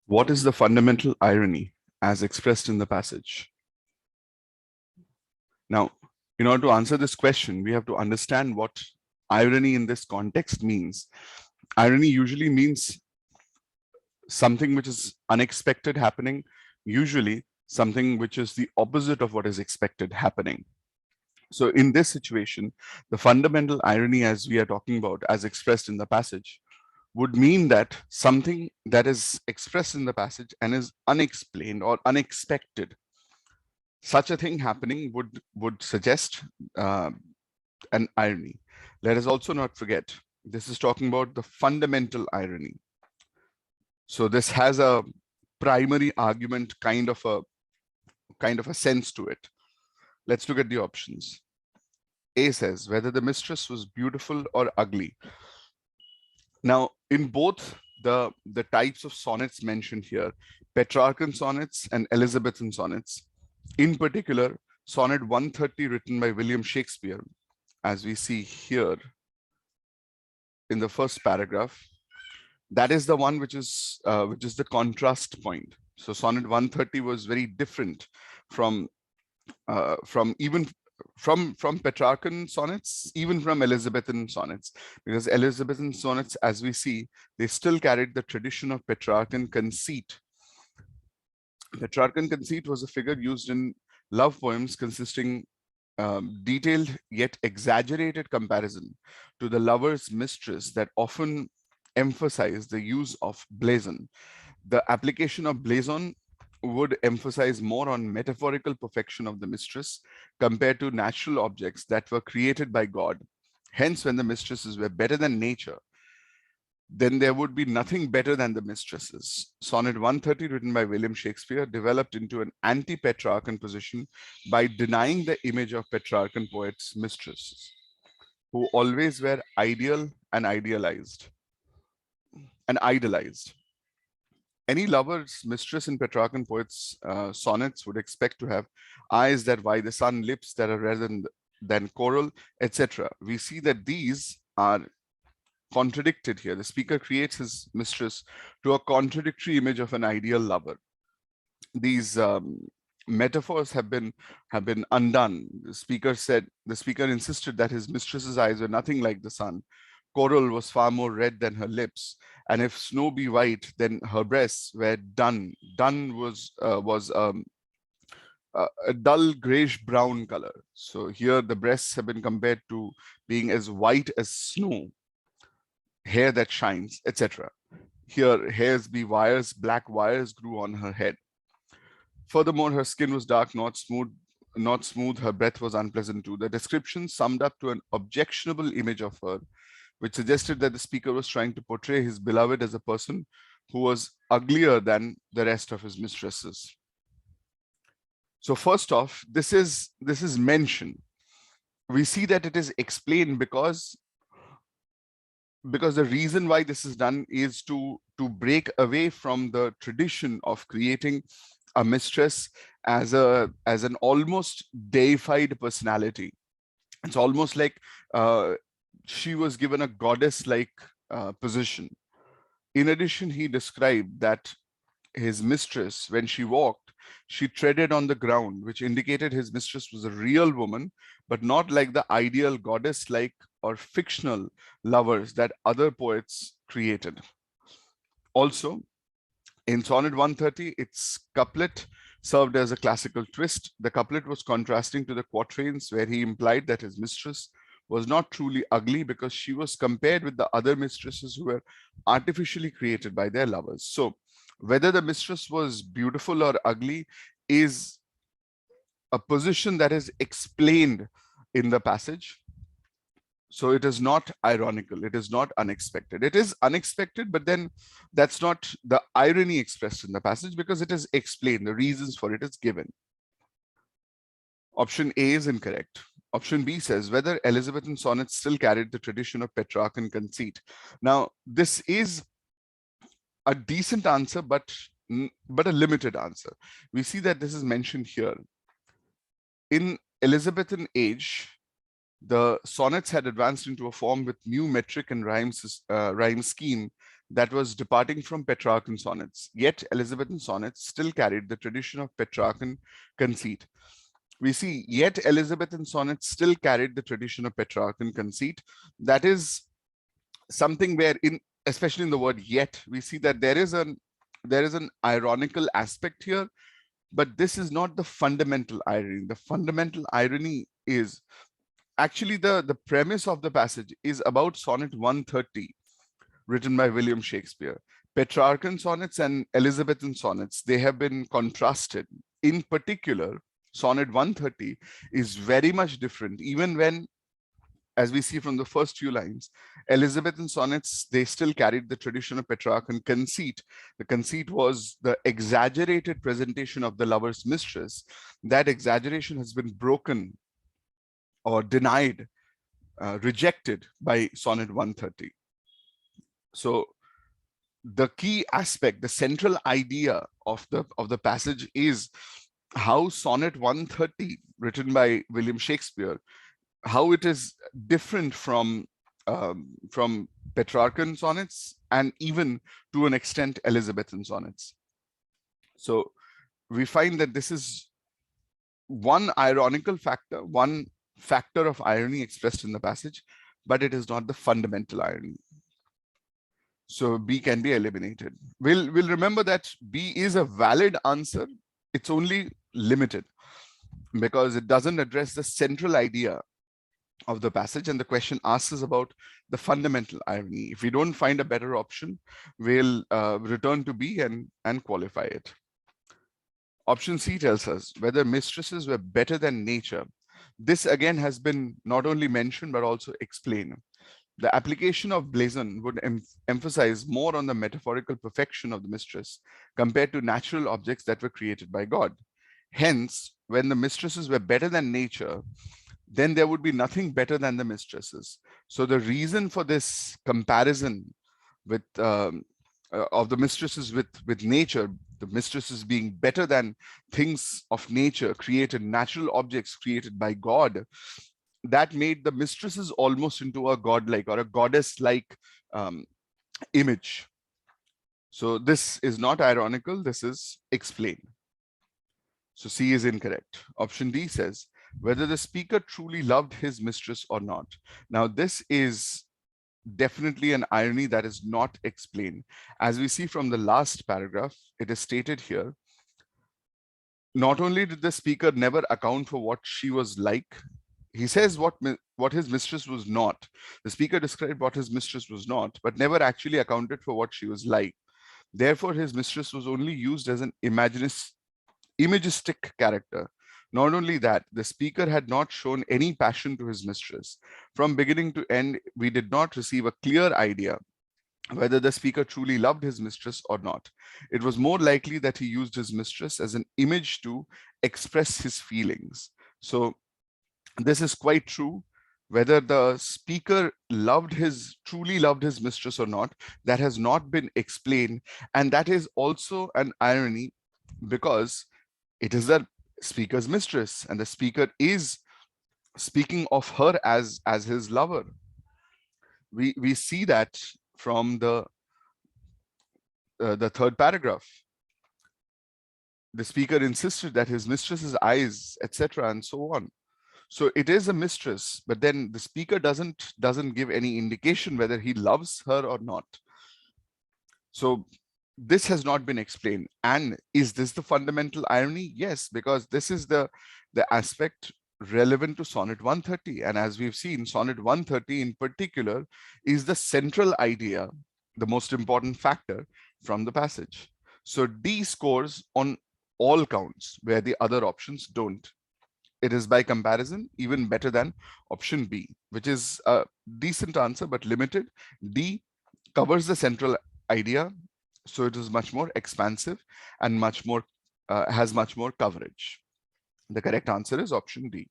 What is the fundamental irony as expressed in the passage? Now, in order to answer this question, we have to understand what irony in this context means. Irony usually means something which is unexpected happening, usually something which is the opposite of what is expected happening. So in this situation, the fundamental irony, as we are talking about, as expressed in the passage, would mean that something that is expressed in the passage and is unexplained or unexpected, such a thing happening would suggest an irony. Let us also not forget, this is talking about the fundamental irony. So this has a primary argument kind of a sense to it. Let's look at the options. A says whether the mistress was beautiful or ugly. Now, in both the types of sonnets mentioned here, Petrarchan sonnets and Elizabethan sonnets, in particular, sonnet 130 written by William Shakespeare, as we see here in the first paragraph, that is the one which is the contrast point. So sonnet 130 was very different from even from Petrarchan sonnets, even from Elizabethan sonnets, because Elizabethan sonnets, as we see, they still carried the tradition of Petrarchan conceit. Petrarchan conceit was a figure used in love poems consisting detailed yet exaggerated comparison to the lover's mistress that often emphasize the use of blazon. The application of blazon would emphasize more on metaphorical perfection of the mistress compared to natural objects that were created by God. Hence, when the mistresses were better than nature, then there would be nothing better than the mistresses. Sonnet 130, written by William Shakespeare, developed into an anti-Petrarchan position by denying the image of Petrarchan poets' mistresses, who always were ideal and idealized and idolized. Any lover's mistress in Petrarchan poets' sonnets would expect to have eyes that vie the sun, lips that are redder than coral, etc. We see that these are contradicted here. The speaker creates his mistress to a contradictory image of an ideal lover. These metaphors have been undone. The speaker insisted that his mistress's eyes were nothing like the sun. Coral was far more red than her lips, and if snow be white, then her breasts were dun. Dun was a dull grayish brown color. So here the breasts have been compared to being as white as snow, hair that shines, etc. Here, hairs be wires, black wires grew on her head. Furthermore, her skin was dark, not smooth, her breath was unpleasant too. The description summed up to an objectionable image of her, which suggested that the speaker was trying to portray his beloved as a person who was uglier than the rest of his mistresses. So first off, this is mentioned. We see that it is explained because the reason why this is done is to break away from the tradition of creating a mistress as an almost deified personality. It's almost like she was given a goddess-like position. In addition, he described that his mistress, when she walked, she treaded on the ground, which indicated his mistress was a real woman, but not like the ideal goddess-like or fictional lovers that other poets created. Also, in Sonnet 130, its couplet served as a classical twist. The couplet was contrasting to the quatrains where he implied that his mistress was not truly ugly because she was compared with the other mistresses who were artificially created by their lovers. So whether the mistress was beautiful or ugly is a position that is explained in the passage. So it is not ironical, it is not unexpected. It is unexpected, but then that's not the irony expressed in the passage because it is explained, the reasons for it is given. Option A is incorrect. Option B says whether Elizabethan sonnets still carried the tradition of Petrarchan conceit. Now, this is a decent answer, but a limited answer. We see that this is mentioned here. In Elizabethan age, the sonnets had advanced into a form with new metric and rhyme scheme that was departing from Petrarchan sonnets, yet Elizabethan sonnets still carried the tradition of Petrarchan conceit. We see, yet Elizabethan sonnets still carried the tradition of Petrarchan conceit. That is something where, especially in the word yet, we see that there is an ironical aspect here, but this is not the fundamental irony. The fundamental irony is actually the premise of the passage is about sonnet 130, written by William Shakespeare. Petrarchan sonnets and Elizabethan sonnets, they have been contrasted. In particular, sonnet 130 is very much different, even when, as we see from the first few lines, Elizabethan sonnets, they still carried the tradition of Petrarchan conceit. The conceit was the exaggerated presentation of the lover's mistress. That exaggeration has been broken or denied, rejected by sonnet 130. So the key aspect, the central idea of the passage is how sonnet 130, written by William Shakespeare, how it is different from Petrarchan sonnets and even to an extent Elizabethan sonnets. So we find that this is one ironical factor, one factor of irony expressed in the passage, but it is not the fundamental irony. So B can be eliminated. We'll remember that B is a valid answer. It's only limited because it doesn't address the central idea of the passage, and the question asks us about the fundamental irony. If we don't find a better option, we'll return to B and qualify it. Option C tells us whether mistresses were better than nature. This again has been not only mentioned but also explained. The application of blazon would emphasize more on the metaphorical perfection of the mistress compared to natural objects that were created by God. Hence, when the mistresses were better than nature, then there would be nothing better than the mistresses. So the reason for this comparison with of the mistresses with nature, the mistresses being better than things of nature created, natural objects created by God, that made the mistresses almost into a godlike or a goddess-like image. So this is not ironical, this is explained. So C is incorrect. Option D says, whether the speaker truly loved his mistress or not. Now, this is definitely an irony that is not explained. As we see from the last paragraph, it is stated here, not only did the speaker never account for what she was like, he says what his mistress was not. The speaker described what his mistress was not, but never actually accounted for what she was like. Therefore, his mistress was only used as an imagistic character. Not only that, the speaker had not shown any passion to his mistress. From beginning to end, we did not receive a clear idea whether the speaker truly loved his mistress or not. It was more likely that he used his mistress as an image to express his feelings. So this is quite true. Whether the speaker truly loved his mistress or not, that has not been explained. And that is also an irony because it is the speaker's mistress and the speaker is speaking of her as his lover. We see that from the third paragraph. The speaker insisted that his mistress's eyes, etc., and so on. So it is a mistress, but then the speaker doesn't give any indication whether he loves her or not. So this has not been explained. And is this the fundamental irony? Yes, because this is the aspect relevant to sonnet 130. And as we've seen, sonnet 130 in particular is the central idea, the most important factor from the passage. So D scores on all counts where the other options don't. It is by comparison even better than option B, which is a decent answer but limited. D covers the central idea, so it is much more expansive and much more has much more coverage. The correct answer is option D.